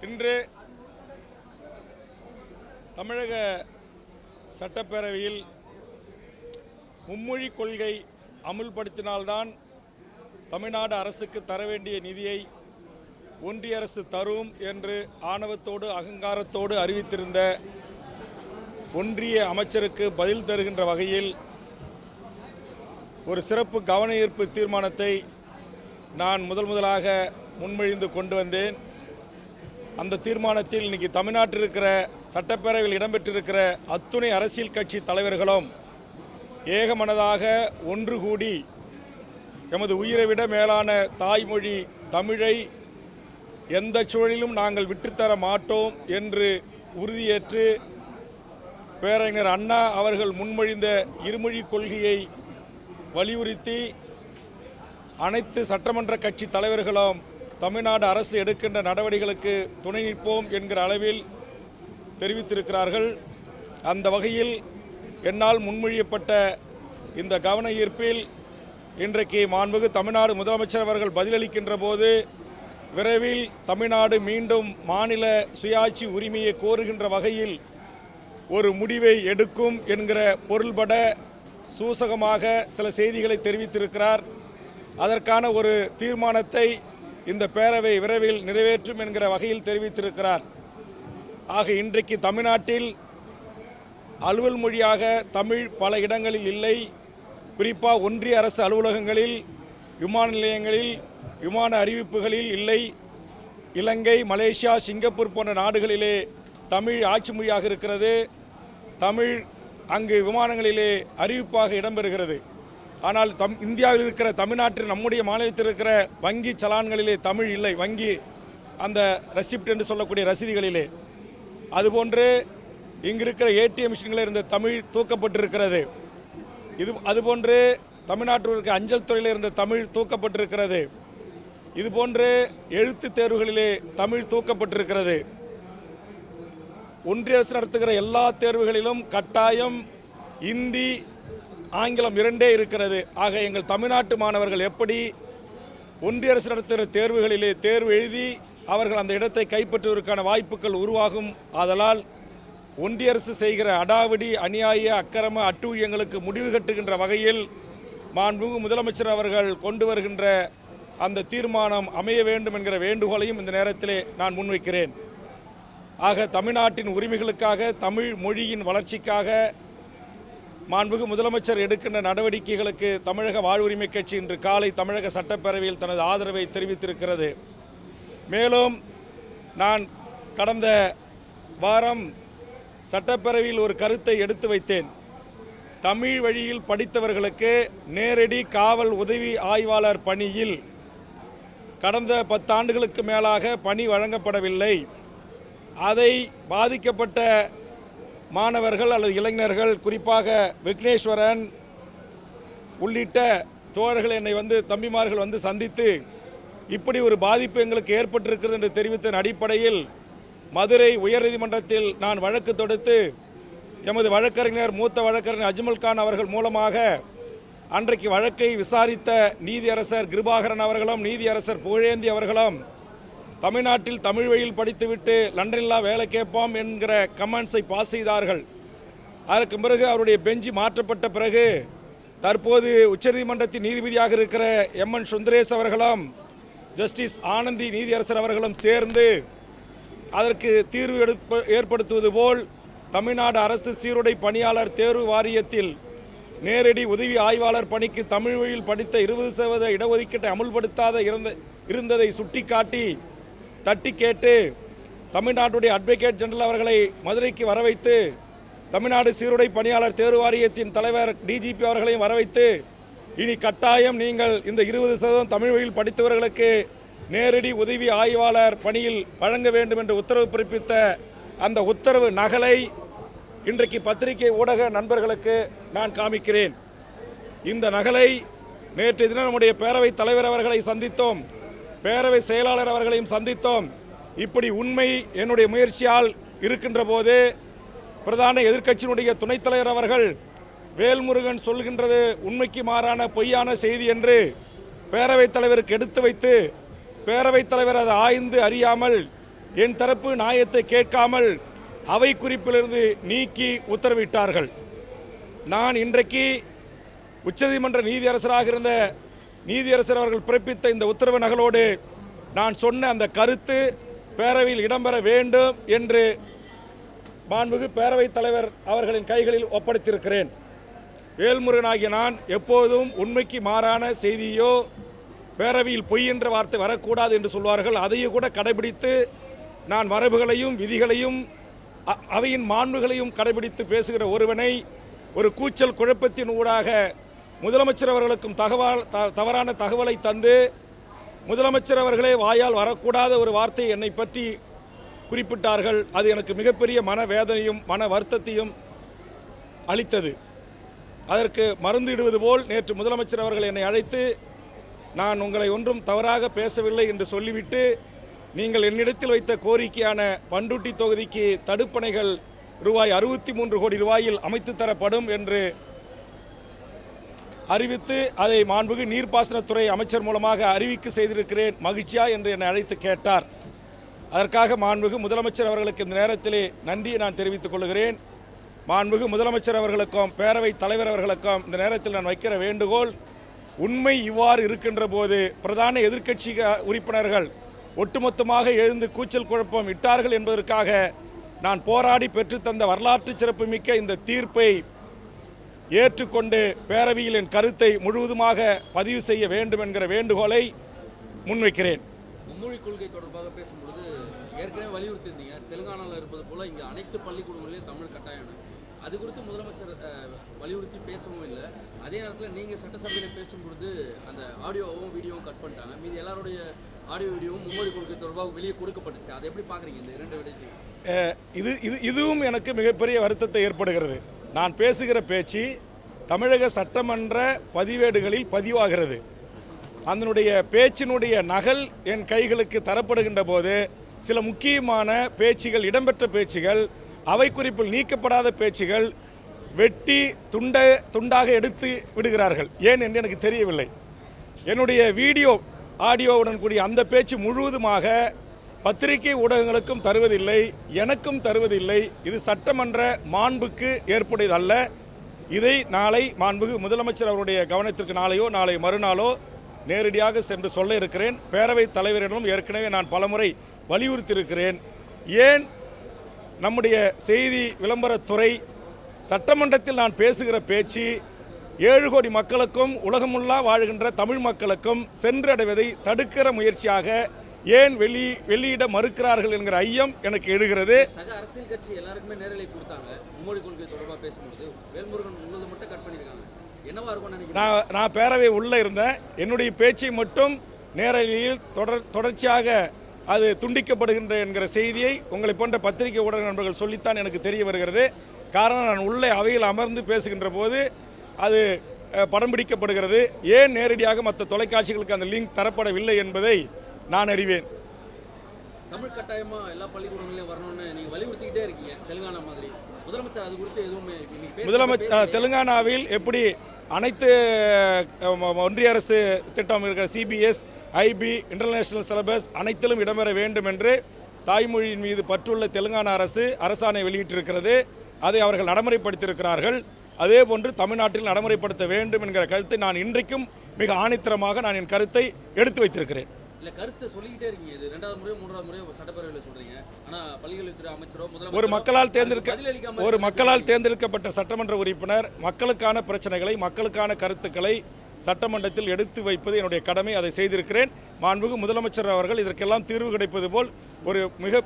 இன்று தமிழக சட்டப்பேரவையில் மும்மொழி கொள்கை அமுல்படுத்தினால்தான் தமிழ்நாடு அரசுக்கு தர வேண்டிய நிதியை ஒன்றிய அரசு தரும் என்று ஆணவத்தோடு அகங்காரத்தோடு அறிவித்திருந்த ஒன்றிய அமைச்சருக்கு பதில் தருகின்ற வகையில் ஒரு சிறப்பு கவன ஈர்ப்பு தீர்மானத்தை நான் முதலாக முன்மொழிந்து கொண்டு வந்தேன். அந்த தீர்மானத்தில் இன்றைக்கி தமிழ்நாட்டில் இருக்கிற சட்டப்பேரவையில் இடம்பெற்றிருக்கிற அத்துணை அரசியல் கட்சி தலைவர்களும் ஏகமனதாக ஒன்று கூடி எமது உயிரை விட மேலான தாய்மொழி தமிழை எந்த சூழலிலும் நாங்கள் விட்டுத்தர மாட்டோம் என்று உறுதியேற்று பேரறிஞர் அண்ணா அவர்கள் முன்மொழிந்த இருமொழி கொள்கையை வலியுறுத்தி அனைத்து சட்டமன்ற கட்சி தலைவர்களும் தமிழ்நாடு அரசு எடுக்கின்ற நடவடிக்கைகளுக்கு துணை நிற்போம் என்கிற அளவில் தெரிவித்திருக்கிறார்கள். அந்த வகையில் என்னால் முன்மொழியப்பட்ட இந்த கவன ஈர்ப்பில் இன்றைக்கு மாண்புமிகு தமிழ்நாடு முதலமைச்சர் அவர்கள் பதிலளிக்கின்ற போது விரைவில் தமிழ்நாடு மீண்டும் மாநில சுயாட்சி உரிமையை கோருகின்ற வகையில் ஒரு முடிவை எடுக்கும் என்கிற பொருள்பட சூசகமாக சில செய்திகளை தெரிவித்திருக்கிறார். அதற்கான ஒரு தீர்மானத்தை இந்த பேரவை விரைவில் நிறைவேற்றும் என்கிற வகையில் தெரிவித்திருக்கிறார். ஆக இன்றைக்கு தமிழ்நாட்டில் அலுவல் மொழியாக தமிழ் பல இடங்களில் இல்லை. குறிப்பாக ஒன்றிய அரசு அலுவலகங்களில், விமான நிலையங்களில், விமான அறிவிப்புகளில் இல்லை. இலங்கை, மலேசியா, சிங்கப்பூர் போன்ற நாடுகளிலே தமிழ் ஆட்சி மொழியாக இருக்கிறது. தமிழ் அங்கு விமானங்களிலே அறிவிப்பாக இடம்பெறுகிறது. ஆனால் இந்தியாவில் இருக்கிற தமிழ்நாட்டில் நம்முடைய மாநிலத்தில் இருக்கிற வங்கி சலான்களிலே தமிழ் இல்லை. வங்கி அந்த ரெசிப்ட் என்று சொல்லக்கூடிய ரசீதுகளிலே. அதுபோன்று இங்கு இருக்கிற ஏடிஎம் மிஷின்களில் இருந்த தமிழ் தூக்கப்பட்டிருக்கிறது. அதுபோன்று தமிழ்நாட்டில் இருக்கிற அஞ்சல் துறையில் இருந்த தமிழ் தூக்கப்பட்டிருக்கிறது. இதுபோன்று எழுத்து தேர்வுகளிலே தமிழ் தூக்கப்பட்டிருக்கிறது. ஒன்றிய அரசு நடத்துகிற எல்லா தேர்வுகளிலும் கட்டாயம் இந்தி, ஆங்கிலம் இரண்டே இருக்கிறது. ஆக எங்கள் தமிழ்நாட்டு மாணவர்கள் எப்படி ஒன்றிய அரசு நடத்துகிற தேர்வுகளிலே தேர்வு எழுதி அவர்கள் அந்த இடத்தை கைப்பற்றுவதற்கான வாய்ப்புகள் உருவாகும். ஆதலால் ஒன்றிய அரசு செய்கிற அடாவடி, அநியாய, அக்கிரம, அட்டூழியங்களுக்கு முடிவு கட்டுகின்ற வகையில் மாண்புமிகு முதலமைச்சர் அவர்கள் கொண்டு வருகின்ற அந்த தீர்மானம் அமைய வேண்டும் என்கிற வேண்டுகோளையும் இந்த நேரத்திலே நான் முன்வைக்கிறேன். ஆக தமிழ்நாட்டின் உரிமைகளுக்காக, தமிழ் மொழியின் வளர்ச்சிக்காக மாண்புமிகு முதலமைச்சர் எடுக்கின்ற நடவடிக்கைகளுக்கு தமிழக வாழ்வுரிமை கட்சி இன்று காலை தமிழக சட்டப்பேரவையில் தனது ஆதரவை தெரிவித்திருக்கிறது. மேலும் நான் கடந்த வாரம் சட்டப்பேரவையில் ஒரு கருத்தை எடுத்து வைத்தேன். தமிழ் வழியில் படித்தவர்களுக்கு நேரடி காவல் உதவி ஆய்வாளர் பணியில் கடந்த 10 ஆண்டுகளுக்கு மேலாக பணி வழங்கப்படவில்லை. அதை பாதிக்கப்பட்ட மாணவர்கள் அல்லது இளைஞர்கள், குறிப்பாக விக்னேஸ்வரன் உள்ளிட்ட தோழர்கள் என்னை தம்பிமார்கள் சந்தித்து இப்படி ஒரு பாதிப்பு எங்களுக்கு ஏற்பட்டிருக்கிறது என்று தெரிவித்த அடிப்படையில் மதுரை உயர்நீதிமன்றத்தில் நான் வழக்கு தொடுத்து எமது வழக்கறிஞர், மூத்த வழக்கறிஞர் அஜ்மல் கான் அவர்கள் மூலமாக அன்றைக்கு வழக்கை விசாரித்த நீதியரசர் கிருபாகரன் அவர்களும் நீதியரசர் புகழேந்தி அவர்களும் தமிழ்நாட்டில் தமிழ் வழியில் படித்துவிட்டு லண்டனில் வேலை கேட்போம் என்கிற கமெண்ட்ஸை பாஸ் செய்தார்கள். அதற்கு பிறகு அவருடைய பெஞ்சு மாற்றப்பட்ட பிறகு தற்போது உச்சநீதிமன்றத்தின் நீதிபதியாக இருக்கிற எம்என் சுந்தரேஷ் அவர்களும் ஜஸ்டிஸ் ஆனந்தி நீதியரசர் அவர்களும் சேர்ந்து அதற்கு தீர்வு ஏற்படுத்துவது போல் தமிழ்நாடு அரசு சீருடை பணியாளர் தேர்வு வாரியத்தில் நேரடி உதவி ஆய்வாளர் பணிக்கு தமிழ் வழியில் படித்த 20% இடஒதுக்கீட்டை அமுல்படுத்தாத இருந்ததை சுட்டிக்காட்டி தட்டி கேட்டு தமிழ்நாட்டுடைய அட்வொகேட் ஜெனரல் அவர்களை மதுரைக்கு வரவைத்து தமிழ்நாடு சீருடை பணியாளர் தேர்வு வாரியத்தின் தலைவர் டிஜிபி அவர்களையும் வரவைத்து இனி கட்டாயம் நீங்கள் இந்த 20% தமிழ் வழியில் படித்தவர்களுக்கு நேரடி உதவி ஆய்வாளர் பணியில் வழங்க வேண்டும் என்று உத்தரவு பிறப்பித்த அந்த உத்தரவு நகலை இன்றைக்கு பத்திரிகை ஊடக நண்பர்களுக்கு நான் காமிக்கிறேன். இந்த நகலை நேற்றைய தினம் நம்முடைய பேரவைத் தலைவர் அவர்களை சந்தித்தோம், பேரவை செயலாளர் அவர்களையும் சந்தித்தோம். இப்படி உண்மை என்னுடைய முயற்சியால் இருக்கின்ற போது பிரதான எதிர்க்கட்சியினுடைய துணைத் தலைவர் அவர்கள் வேல்முருகன் சொல்கின்றது உண்மைக்கு மாறான பொய்யான செய்தி என்று பேரவைத் தலைவருக்கு எடுத்து வைத்து பேரவைத் தலைவர் அதை ஆய்ந்து அறியாமல் என் தரப்பு நியாயத்தை கேட்காமல் அவை குறிப்பிலிருந்து நீக்கி உத்தரவிட்டார்கள். நான் இன்றைக்கு உச்சநீதிமன்ற நீதியரசராக இருந்த நீதியரசர் அவர்கள் பிறப்பித்த இந்த உத்தரவு நகலோடு நான் சொன்ன அந்த கருத்து பேரவையில் இடம்பெற வேண்டும் என்று மாண்புமிகு பேரவைத் தலைவர் அவர்களின் கைகளில் ஒப்படைத்திருக்கிறேன். வேல்முருகனாகிய நான் எப்போதும் உண்மைக்கு மாறான செய்தியோ பேரவையில் பொய் என்ற வார்த்தை வரக்கூடாது என்று சொல்வார்கள். அதையும் கூட கடைபிடித்து நான் மரபுகளையும் விதிகளையும் அவையின் மாண்புகளையும் கடைபிடித்து பேசுகிற ஒருவனை ஒரு கூச்சல் குழப்பத்தின் ஊடாக முதலமைச்சர் அவர்களுக்கும் தவறான தகவலை தந்து முதலமைச்சர் அவர்களே வாயால் வரக்கூடாத ஒரு வார்த்தையை என்னை பற்றி குறிப்பிட்டார்கள். அது எனக்கு மிகப்பெரிய மனவேதனையும் மன வருத்தத்தையும் அளித்தது. அதற்கு மருந்து இடுவது போல் நேற்று முதலமைச்சர் அவர்கள் என்னை அழைத்து நான் உங்களை ஒன்றும் தவறாக பேசவில்லை என்று சொல்லிவிட்டு நீங்கள் என்னிடத்தில் வைத்த கோரிக்கையான பண்ருட்டி தொகுதிக்கு தடுப்பணைகள் ரூபாய் 63 கோடி ரூபாயில் அமைத்து தரப்படும் என்று அறிவித்து அதை மாண்புமிகு நீர்ப்பாசனத்துறை அமைச்சர் மூலமாக அறிவிக்க செய்திருக்கிறேன், மகிழ்ச்சியா என்று என்னை அழைத்து கேட்டார். அதற்காக மாண்புமிகு முதலமைச்சர் அவர்களுக்கு இந்த நேரத்திலே நன்றியை நான் தெரிவித்துக் கொள்கிறேன். மாண்புமிகு முதலமைச்சர் அவர்களுக்கும் பேரவைத் தலைவர் அவர்களுக்கும் இந்த நேரத்தில் நான் வைக்கிற வேண்டுகோள், உண்மை இவ்வாறு இருக்கின்ற போது பிரதான எதிர்க்கட்சி உறுப்பினர்கள் ஒட்டுமொத்தமாக எழுந்து கூச்சல் குழப்பம் இட்டார்கள் என்பதற்காக நான் போராடி பெற்றுத்தந்த வரலாற்று சிறப்புமிக்க இந்த தீர்ப்பை ஏற்றுக்கொண்டு பேரவையில் என் கருத்தை முழுவதுமாக பதிவு செய்ய வேண்டும் என்கிற வேண்டுகோளை முன்வைக்கிறேன். மும்மொழி கொள்கை தொடர்பாக பேசும்பொழுது ஏற்கனவே வலியுறுத்தியிருந்தீங்க, தெலுங்கானாவில் இருப்பது போல இங்கே அனைத்து பள்ளிக்கூடங்களிலும் தமிழ் கட்டாயம். அது குறித்து முதலமைச்சர் வலியுறுத்தி பேசவும் இல்லை. அதே நேரத்தில் நீங்கள் சட்டசபையில் பேசும்பொழுது அந்த ஆடியோவும் வீடியோவும் கட் பண்ணிட்டாங்க. மீது எல்லாருடைய ஆடியோ வீடியோவும் மும்மொழி கொள்கை தொடர்பாக வெளியே கொடுக்கப்பட்டுச்சு. அதை எப்படி பார்க்குறீங்க இந்த இரண்டு விடயத்தையும்? இதுவும் எனக்கு மிகப்பெரிய வருத்தத்தை ஏற்படுகிறது. நான் பேசுகிற பேச்சு தமிழக சட்டமன்ற பதிவேடுகளில் பதிவாகிறது. அதனுடைய பேச்சினுடைய நகல் என் கைகளுக்கு தரப்படுகின்ற போது சில முக்கியமான பேச்சுகள், இடம்பெற்ற பேச்சுகள், அவை குறிப்பில் நீக்கப்படாத பேச்சுகள் வெட்டி துண்டாக எடுத்து விடுகிறார்கள். ஏன் என்று எனக்கு தெரியவில்லை. என்னுடைய வீடியோ ஆடியோவுடன் கூடிய அந்த பேச்சு முழுவதுமாக பத்திரிகை ஊடகங்களுக்கும் தருவதில்லை, எனக்கும் தருவதில்லை. இது சட்டமன்ற மாண்புக்கு ஏற்புடையதல்ல. இதை நாளை மாண்புமிகு முதலமைச்சர் அவருடைய கவனத்திற்கு நாளையோ நாளை மறுநாளோ நேரடியாக சென்று சொல்ல இருக்கிறேன். பேரவைத் தலைவரிடம் ஏற்கனவே நான் பலமுறை வலியுறுத்தியிருக்கிறேன். ஏன் நம்முடைய செய்தி விளம்பரத்துறை சட்டமன்றத்தில் நான் பேசுகிற பேச்சு 7 கோடி மக்களுக்கும் உலகமுள்ளா வாழ்கின்ற தமிழ் மக்களுக்கும் சென்றடைவதை தடுக்கிற முயற்சியாக ஏன் வெளியிட மறுக்கிறார்கள் என்கிற ஐயம் எனக்கு எழுகிறது. சக அரசியல் கட்சி எல்லாருக்குமே நேரலை கொடுத்தாங்க. மும்மொழி கொள்கை தொடர்பாக பேசும்போது வேல்முருகன் உள்ளது மட்டும் கட் பண்ணியிருக்காங்க. என்னவா இருக்கும் நினைக்கிறேன்? நான் பேரவை உள்ளே இருந்தேன். என்னுடைய பேச்சை மட்டும் நேரலையில் தொடர்ச்சியாக அது துண்டிக்கப்படுகின்ற என்கிற செய்தியை உங்களை போன்ற பத்திரிகை ஊடக நண்பர்கள் சொல்லித்தான் எனக்கு தெரிய வருகிறது. காரணம், நான் உள்ளே அவையில் அமர்ந்து பேசுகின்ற போது அது படம் பிடிக்கப்படுகிறது. ஏன் நேரடியாக மற்ற தொலைக்காட்சிகளுக்கு அந்த லிங்க் தரப்படவில்லை என்பதை நான் அறிவேன். தமிழ் கட்டாயமா எல்லா பள்ளிக்கூடங்களையும் வரணும்னு நீங்க வலியுறுத்திக்கிட்டே இருக்கீங்க, தெலுங்கானா மாதிரி. முதலமைச்சர் அது குறித்து எதுவுமே முதலமைச்சர் தெலுங்கானாவில் எப்படி அனைத்து ஒன்றிய அரசு திட்டம் இருக்கிற சிபிஎஸ், ஐபி, இன்டர்நேஷனல் சிலபஸ் அனைத்திலும் இடம்பெற வேண்டும் என்று தாய்மொழியின் மீது பற்றுள்ள தெலுங்கானா அரசு அரசாணை வெளியிட்டிருக்கிறது. அதை அவர்கள் நடைமுறைப்படுத்தியிருக்கிறார்கள். அதே போன்று தமிழ்நாட்டில் நடைமுறைப்படுத்த வேண்டும் என்கிற கருத்தை நான் இன்றைக்கும் மிக ஆணித்தரமாக நான் என் கருத்தை எடுத்து வைத்திருக்கிறேன். இல்லை, கருத்தை சொல்லிக்கிட்டே இருக்கீங்க. இது 2வது முறையோ 3வது முறையோ சட்டப்பேரவையில் சொல்றீங்க. ஆனால் பள்ளிக்கல்வித்துறை அமைச்சரோ ஒரு மக்களால் தேர்ந்தெடுக்கப்பட்ட சட்டமன்ற உறுப்பினர் மக்களுக்கான பிரச்சனைகளை, மக்களுக்கான கருத்துக்களை சட்டமன்றத்தில் எடுத்து வைப்பது என்னுடைய கடமை. அதை செய்திருக்கிறேன். மாண்புமிகு முதலமைச்சர் அவர்கள் இதற்கெல்லாம் தீர்வு கிடைப்பது போல்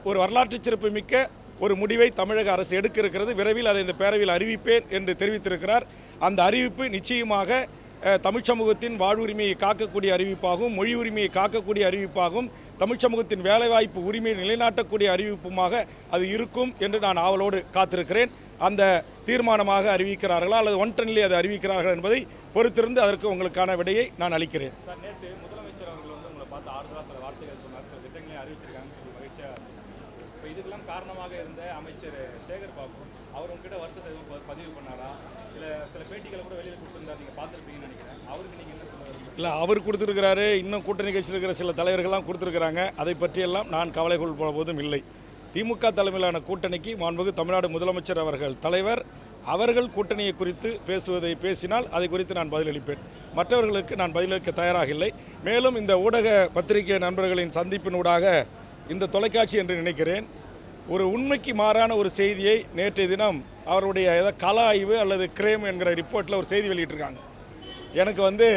ஒரு வரலாற்று சிறப்பு மிக்க ஒரு முடிவை தமிழக அரசு எடுக்க இருக்கிறது. விரைவில் அதை இந்த பேரவையில் அறிவிப்பேன் என்று தெரிவித்திருக்கிறார். அந்த அறிவிப்பு நிச்சயமாக தமிழ் சமூகத்தின் வாழ்வுரிமையை காக்கக்கூடிய அறிவிப்பாகவும், மொழி உரிமையை காக்கக்கூடிய அறிவிப்பாகவும், தமிழ் சமூகத்தின் வேலைவாய்ப்பு உரிமையை நிலைநாட்டக்கூடிய அறிவிப்புமாக அது இருக்கும் என்று நான் ஆவலோடு காத்திருக்கிறேன். அந்த தீர்மானமாக அறிவிக்கிறார்களா அல்லது ஒன்றனிலே அதை அறிவிக்கிறார்கள் என்பதை பொறுத்திருந்து அதற்கு உங்களுக்கான விடையை நான் அளிக்கிறேன். நேற்று முதலமைச்சர் அவர்கள் உங்களை பார்த்து ஆறுதலாக சில வார்த்தைகள் சொன்னார், சில திட்டங்களை அறிவிச்சிருக்காங்கன்னு சொல்லி மகிழ்ச்சியாக இப்போ இதுக்கெல்லாம் காரணமாக இருந்த அமைச்சர் சேகர் பாபு அவர் உங்ககிட்ட வருத்தத்தை எதுவும் பதிவு பண்ணாரா? இல்லை சில பேட்டிகளை கூட வெளியில் கொடுத்துருந்தார், நீங்கள் பார்த்துருப்பீங்கன்னு நினைக்கிறேன். அவருக்கு நீங்கள் என்ன சொல்லுவாங்க? இல்லை, அவர் கொடுத்துருக்கிறாரு, இன்னும் கூட்டணி கட்சியில் இருக்கிற சில தலைவர்கள்லாம் கொடுத்துருக்குறாங்க. அதை பற்றியெல்லாம் நான் கவலை கொள்வதும் இல்லை. திமுக தலைமையிலான கூட்டணிக்கு மாண்புமிகு தமிழ்நாடு முதலமைச்சர் அவர்கள் தலைவர் அவர்கள் கூட்டணியை குறித்து பேசினால் அதை குறித்து நான் பதிலளிப்பேன். மற்றவர்களுக்கு நான் பதிலளிக்க தயாராக இல்லை. மேலும் இந்த ஊடக பத்திரிகை நண்பர்களின் சந்திப்பினூடாக இந்த தொலைக்காட்சி என்று நினைக்கிறேன், ஒரு உண்மைக்கு மாறான ஒரு செய்தியை நேற்றைய தினம் அவருடைய கள ஆய்வு அல்லது கிரேம் என்கிற ரிப்போர்ட்டில் ஒரு செய்தி வெளியிட்டிருக்காங்க. எனக்கு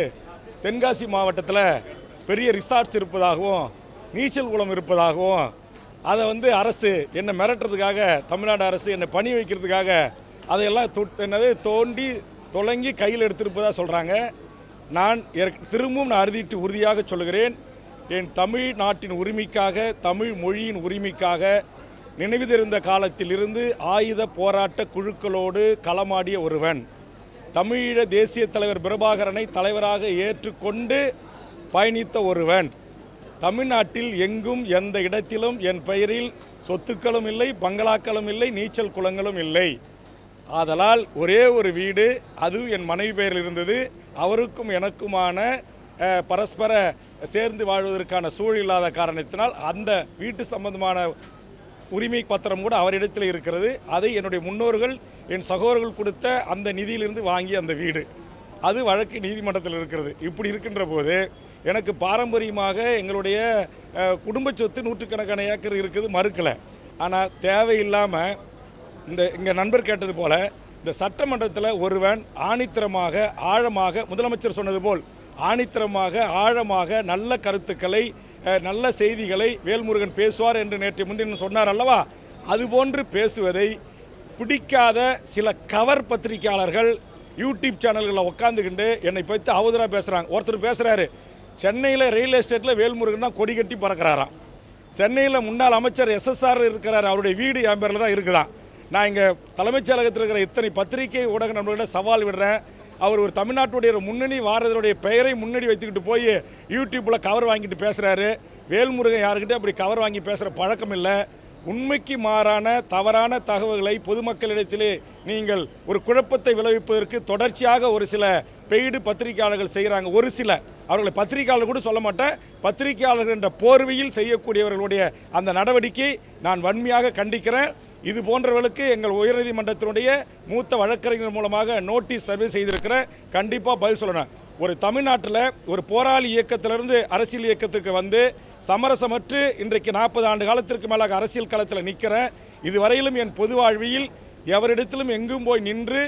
தென்காசி மாவட்டத்தில் பெரிய ரிசார்ட்ஸ் இருப்பதாகவும் நீச்சல் குளம் இருப்பதாகவும் அதை அரசு என்னை மிரட்டுறதுக்காக, தமிழ்நாடு அரசு என்னை பணி வைக்கிறதுக்காக அதையெல்லாம் தோண்டி தொலங்கி கையில் எடுத்திருப்பதாக சொல்கிறாங்க. நான் திரும்பவும் அறுதிட்டு உறுதியாக சொல்லுகிறேன், என் தமிழ்நாட்டின் உரிமைக்காக, தமிழ் மொழியின் உரிமைக்காக நினைவு தெரிந்த காலத்திலிருந்து ஆயுத போராட்ட குழுக்களோடு களமாடிய ஒருவன், தமிழீழ தேசிய தலைவர் பிரபாகரனை தலைவராக ஏற்றுக்கொண்டு பயணித்த ஒருவன், தமிழ்நாட்டில் எங்கும் எந்த இடத்திலும் என் பெயரில் சொத்துக்களும் இல்லை, பங்களாக்களும் இல்லை, நீச்சல் குளங்களும் இல்லை. ஆதலால் ஒரே ஒரு வீடு, அதுவும் என் மனைவி பெயரில் இருந்தது. அவருக்கும் எனக்குமான பரஸ்பர சேர்ந்து வாழ்வதற்கான சூழல் இல்லாத காரணத்தினால் அந்த வீட்டு சம்பந்தமான உரிமை பத்திரம் கூட அவரிடத்தில் இருக்கிறது. அதை என்னுடைய முன்னோர்கள், என் சகோதரர்கள் கொடுத்த அந்த நிதியிலிருந்து வாங்கிய அந்த வீடு, அது வழக்கு நீதிமன்றத்தில் இருக்கிறது. இப்படி இருக்கின்ற போது எனக்கு பாரம்பரியமாக எங்களுடைய குடும்ப சொத்து நூற்றுக்கணக்கான ஏக்கர் இருக்குது, மறுக்கலை. ஆனால் தேவையில்லாமல் இங்கே நண்பர் கேட்டது போல் இந்த சட்டமன்றத்தில் ஒருவன் ஆணித்தரமாக ஆழமாக, முதலமைச்சர் சொன்னது போல் ஆணித்தரமாக ஆழமாக நல்ல கருத்துக்களை, நல்ல செய்திகளை வேல்முருகன் பேசுவார் என்று நேற்று முன்தினம் சொன்னார் அல்லவா, அதுபோன்று பேசுவதை பிடிக்காத சில கவர் பத்திரிகையாளர்கள் யூடியூப் சேனல்களில் உட்காந்துக்கிட்டு என்னை பற்றி அவதூறாக பேசுகிறாங்க. ஒருத்தர் பேசுகிறாரு, சென்னையில் ரயில் எஸ்டேட்டில் வேல்முருகன் தான் கொடி கட்டி பறக்கிறாராம். சென்னையில் முன்னாள் அமைச்சர் SSR இருக்கிறார், அவருடைய வீடு என் பேரில் தான் இருக்குதான். நான் இங்கே தலைமைச் செயலகத்தில் இருக்கிற இத்தனை பத்திரிகை ஊடக நண்பர்களிட சவால் விடுறேன். அவர் ஒரு தமிழ்நாட்டுடைய முன்னணி வாரதனுடைய பெயரை முன்னாடி வைத்துக்கிட்டு போய் யூடியூப்பில் கவர் வாங்கிட்டு பேசுகிறாரு. வேல்முருகன் யாருக்கிட்டே அப்படி கவர் வாங்கி பேசுகிற பழக்கம் இல்லை. உண்மைக்கு மாறான தவறான தகவல்களை பொதுமக்களிடத்திலே நீங்கள் ஒரு குழப்பத்தை விளைவிப்பதற்கு தொடர்ச்சியாக ஒரு சில பெய்டு பத்திரிகையாளர்கள் செய்கிறாங்க. ஒரு சில அவர்களை பத்திரிகையாளர் கூட சொல்ல மாட்டேன், பத்திரிகையாளர்கள் என்ற போர்வையில் செய்யக்கூடியவர்களுடைய அந்த நடவடிக்கை நான் வன்மையாக கண்டிக்கிறேன். இது போன்றவர்களுக்கு எங்கள் உயர்நீதிமன்றத்தினுடைய மூத்த வழக்கறிஞர் மூலமாக நோட்டீஸ் சர்வே செய்திருக்கிறேன். கண்டிப்பாக பதில் சொல்லணும். ஒரு தமிழ்நாட்டில் ஒரு போராளி இயக்கத்திலிருந்து அரசியல் இயக்கத்துக்கு சமரசமற்று இன்றைக்கு 40 ஆண்டு காலத்திற்கு மேலாக அரசியல் களத்தில் நிற்கிறேன். இதுவரையிலும் என் பொது வாழ்வியில் எவரிடத்திலும் எங்கும் போய் நின்று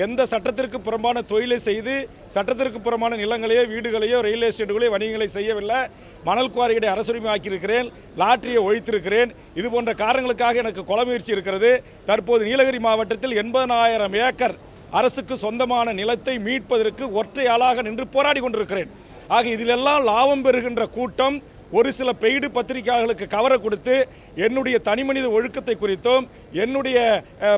எந்த சட்டத்திற்கு புறம்பான தொழிலை செய்து சட்டத்திற்கு புறம்பான நிலங்களையோ வீடுகளையோ ரயில் எஸ்டேட்டுகளையோ வணிகங்களை செய்யவில்லை. மணல் குவாரிகளை அரசுரிமை ஆக்கியிருக்கிறேன், லாட்டரியை ஒழித்திருக்கிறேன். இது போன்ற காரணங்களுக்காக எனக்கு கொலை முயற்சி இருக்கிறது. தற்போது நீலகிரி மாவட்டத்தில் 80,000 ஏக்கர் அரசுக்கு சொந்தமான நிலத்தை மீட்பதற்கு ஒற்றை ஆளாக நின்று போராடி கொண்டிருக்கிறேன். ஆக இதிலெல்லாம் லாபம் பெறுகின்ற கூட்டம் ஒரு சில பெய்டு பத்திரிகையாளர்களுக்கு கவரை கொடுத்து என்னுடைய தனிமனித ஒழுக்கத்தை குறித்தும் என்னுடைய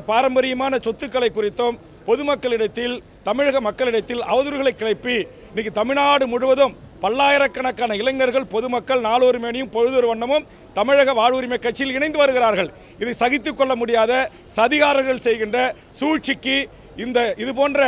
பாரம்பரியமான சொத்துக்களை குறித்தும் பொதுமக்களிடத்தில், தமிழக மக்களிடத்தில் அவதூறுகளை கிளப்பி இன்றைக்கி தமிழ்நாடு முழுவதும் பல்லாயிரக்கணக்கான இளைஞர்கள், பொதுமக்கள் நாளொரு மேனியும் பொழுதொரு வண்ணமும் தமிழக வாழ்வுரிமை கட்சியில் இணைந்து வருகிறார்கள். இதை சகித்துக் கொள்ள முடியாத சதிகாரர்கள் செய்கின்ற சூழ்ச்சிக்கு இது போன்ற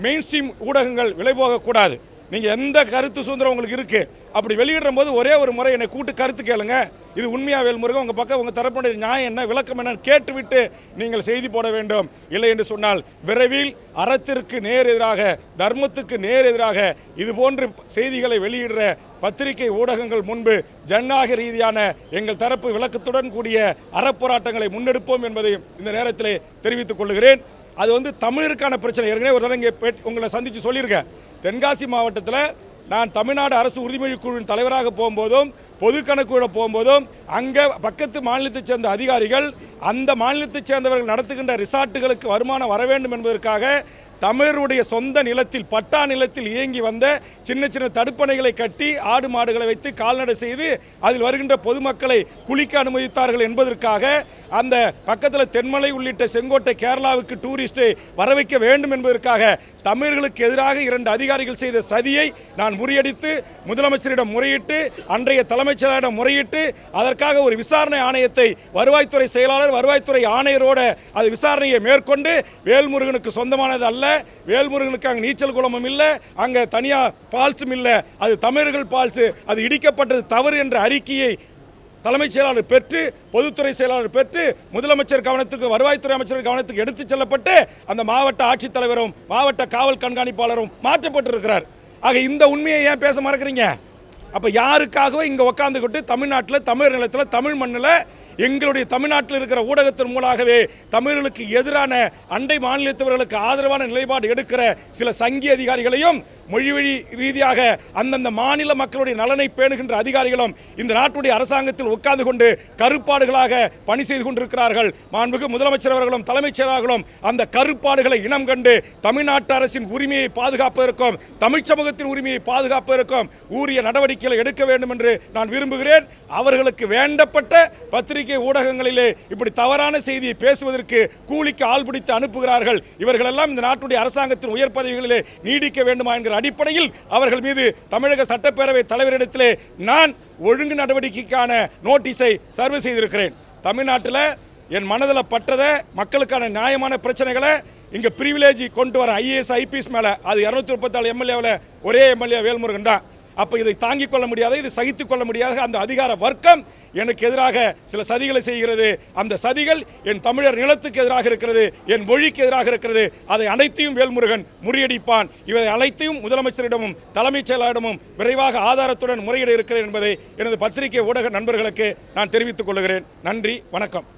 மெயின்ஸ்ட்ரீம் ஊடகங்கள் விலை போகக்கூடாது. நீங்கள் எந்த கருத்து சுதந்திரம் உங்களுக்கு இருக்குது, அப்படி வெளியிடுற போது ஒரே ஒரு முறை என்னை கூட்டு கருத்து கேளுங்க. இது உண்மையா வேல்முருகன், உங்கள் பக்கம் உங்கள் தரப்புடைய நியாயம் என்ன, விளக்கம் என்னன்னு கேட்டுவிட்டு நீங்கள் செய்தி போட வேண்டும். இல்லை என்று சொன்னால் விரைவில் அறத்திற்கு நேர் எதிராக, தர்மத்துக்கு நேர் எதிராக இதுபோன்று செய்திகளை வெளியிடுற பத்திரிகை ஊடகங்கள் முன்பு ஜனநாயக ரீதியான எங்கள் தரப்பு விளக்கத்துடன் கூடிய அறப்போராட்டங்களை முன்னெடுப்போம் என்பதை இந்த நேரத்தில் தெரிவித்துக் கொள்கிறேன். அது தமிழருக்கான பிரச்சனை. ஏற்கனவே ஒரு தடவை இங்கே உங்களை சந்தித்து சொல்லியிருக்கேன். தென்காசி மாவட்டத்தில் நான் தமிழ்நாடு அரசு உறுதிமொழி குழுவின் தலைவராக போகும்போதும் பொது கணக்குள்ள போகும்போதும் அங்கே பக்கத்து மாநிலத்தைச் சேர்ந்த அதிகாரிகள் அந்த மாநிலத்தைச் சேர்ந்தவர்கள் நடத்துகின்ற ரிசார்ட்டுகளுக்கு வருமானம் வர வேண்டும் என்பதற்காக தமிழருடைய சொந்த நிலத்தில் பட்டா நிலத்தில் இயங்கி வந்த சின்ன சின்ன தடுப்பணைகளை கட்டி ஆடு மாடுகளை வைத்து கால்நடை செய்து அதில் வருகின்ற பொதுமக்களை குளிக்க அனுமதித்தார்கள் என்பதற்காக அந்த பக்கத்தில் தென்மலை உள்ளிட்ட செங்கோட்டை கேரளாவுக்கு டூரிஸ்டை வர வைக்க வேண்டும் என்பதற்காக தமிழர்களுக்கு எதிராக 2 அதிகாரிகள் செய்த சதியை நான் முறியடித்து முதலமைச்சரிடம் முறையிட்டு அன்றைய தலைமைச் செயலாளரிடம் முறையிட்டு அதற்காக ஒரு விசாரணை ஆணையத்தை வருவாய்த்துறை செயலாளர் வருவாய்த்துறை ஆணையரோட அது விசாரணையை மேற்கொண்டு வேல்முருகனுக்கு சொந்தமானது அல்ல, வேல்முருகனுக்கு அங்கே நீச்சல் குளமும் இல்லை, அங்கே தனியார் பால்ஸும் இல்லை, அது தமிழர்கள் பால்ஸு, அது இடிக்கப்பட்டது தவறு என்ற அறிக்கையை தலைமைச் செயலாளர் பெற்று பொதுத்துறை செயலாளர் பெற்று முதலமைச்சர் கவனத்துக்கு வருவாய்த்துறை அமைச்சர் கவனத்துக்கு எடுத்துச் செல்லப்பட்டு அந்த மாவட்ட ஆட்சித்தலைவரும் மாவட்ட காவல் கண்காணிப்பாளரும் மாற்றப்பட்டிருக்கிறார். ஆக இந்த உண்மையை ஏன் பேச மறக்கிறீங்க? அப்போ யாருக்காகவோ இங்கே உட்காந்துக்கிட்டு தமிழ்நாட்டில் தமிழ் நிலத்தில் தமிழ் மண்ணில் எங்களுடைய தமிழ்நாட்டில் இருக்கிற ஊடகத்தின் மூலமாகவே தமிழர்களுக்கு எதிரான அண்டை மாநிலத்தவர்களுக்கு ஆதரவான நிலைப்பாடு எடுக்கிற சில சங்கி அதிகாரிகளையும் மொழிவழி ரீதியாக அந்தந்த மாநில மக்களுடைய நலனை பேணுகின்ற அதிகாரிகளும் இந்த நாட்டுடைய அரசாங்கத்தில் உட்கார்ந்து கொண்டு கருப்பாடுகளாக பணி செய்து கொண்டிருக்கிறார்கள். மாண்புமிகு முதலமைச்சர் அவர்களும் தலைமைச் செயலாளர்களும் அந்த கருப்பாடுகளை இனம் கண்டு தமிழ்நாட்டு அரசின் உரிமையை பாதுகாப்பதற்கும் தமிழ் சமூகத்தின் உரிமையை பாதுகாப்பதற்கும் உரிய நடவடிக்கைகளை எடுக்க வேண்டும் என்று நான் விரும்புகிறேன். அவர்களுக்கு வேண்டப்பட்ட பத்திரிகை ஊடகங்களிலே இப்படி தவறான செய்தியை பேசுவதற்கு கூலிக்கு ஆள் பிடித்து அனுப்புகிறார்கள். இவர்களெல்லாம் இந்த நாட்டுடைய அரசாங்கத்தின் உயர் பதவிகளிலே நீடிக்க வேண்டுமா என்கிற அடிப்படையில் அவர்கள் மீது தமிழக சட்டப்பேரவை தலைவரிடத்திலே நான் ஒழுங்கு நடவடிக்கைக்கான நோட்டீஸை சர்வ் செய்திருக்கிறேன். தமிழ்நாட்டில் என் மனதில் பட்டதை மக்களுக்கான நியாயமான பிரச்சனைகளை இங்கே பிரிவிலேஜ் கொண்டு வர IAS IPS மேலே அது 234 எம்எல்ஏவில் ஒரே எம்எல்ஏ வேல்முருகன் தான். அப்போ இதை தாங்கிக் கொள்ள முடியாத, இதை சகித்துக் கொள்ள முடியாத அந்த அதிகார வர்க்கம் எனக்கு எதிராக சில சதிகளை செய்கிறது. அந்த சதிகள் என் தமிழர் நிலத்துக்கு எதிராக இருக்கிறது, என் மொழிக்கு எதிராக இருக்கிறது. அதை அனைத்தையும் வேல்முருகன் முறியடிப்பான். இவை அனைத்தையும் முதலமைச்சரிடமும் தலைமைச் செயலாளரிடமும் விரைவாக ஆதாரத்துடன் முறையிட இருக்கிறேன் என்பதை எனது பத்திரிகை ஊடக நண்பர்களுக்கு நான் தெரிவித்துக் கொள்கிறேன். நன்றி, வணக்கம்.